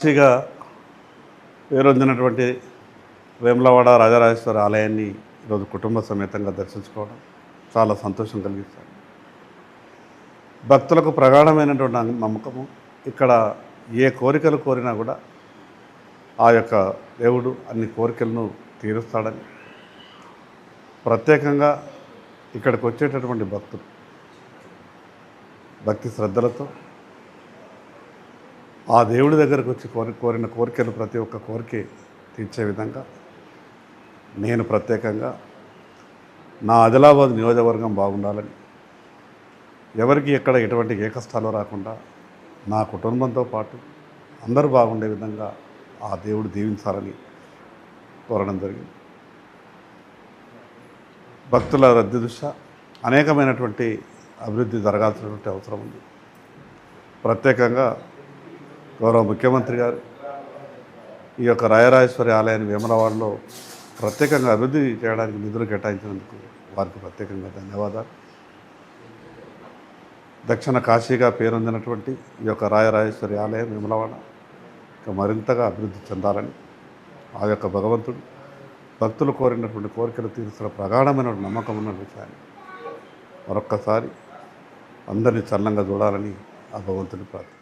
కాశీగా పేరొందినటువంటి వేములవాడ రాజరాజేశ్వర ఆలయాన్ని ఈరోజు కుటుంబ సమేతంగా దర్శించుకోవడం చాలా సంతోషం కలిగిస్తుంది. భక్తులకు ప్రగాఢమైనటువంటి నమ్మకము. ఇక్కడ ఏ కోరికలు కోరినా కూడా ఆ యొక్క దేవుడు అన్ని కోరికలను తీరుస్తాడని, ప్రత్యేకంగా ఇక్కడికి వచ్చేటటువంటి భక్తులు భక్తి శ్రద్ధలతో ఆ దేవుడి దగ్గరకు వచ్చి కోరిన కోరికలు ప్రతి ఒక్క కోరిక తీర్చే విధంగా నేను ప్రత్యేకంగా నా ఆదిలాబాద్ నియోజకవర్గం బాగుండాలని, ఎవరికి ఎక్కడ ఎటువంటి ఏ కష్టాలు రాకుండా నా కుటుంబంతో పాటు అందరూ బాగుండే విధంగా ఆ దేవుడు దీవించాలని కోరడం జరిగింది. భక్తుల రద్దీ దృష్ట్యా అనేకమైనటువంటి అభివృద్ధి జరగాల్సినటువంటి అవసరం ఉంది. ప్రత్యేకంగా గౌరవ ముఖ్యమంత్రి గారు ఈ యొక్క రాయరాజేశ్వరి ఆలయాన్ని వేములవాడలో ప్రత్యేకంగా అభివృద్ధి చేయడానికి నిధులు కేటాయించినందుకు వారికి ప్రత్యేకంగా ధన్యవాదాలు. దక్షిణ కాశీగా పేరొందినటువంటి ఈ యొక్క రాయరాజేశ్వరి ఆలయం వేములవాడ ఇంకా మరింతగా అభివృద్ధి చెందాలని, ఆ యొక్క భగవంతుడు భక్తులు కోరినటువంటి కోరికలు తీర్చిన ప్రగాఢమైన నమ్మకం ఉన్న విషయాన్ని మరొక్కసారి అందరినీ చల్లంగా చూడాలని ఆ భగవంతుని ప్రార్థన.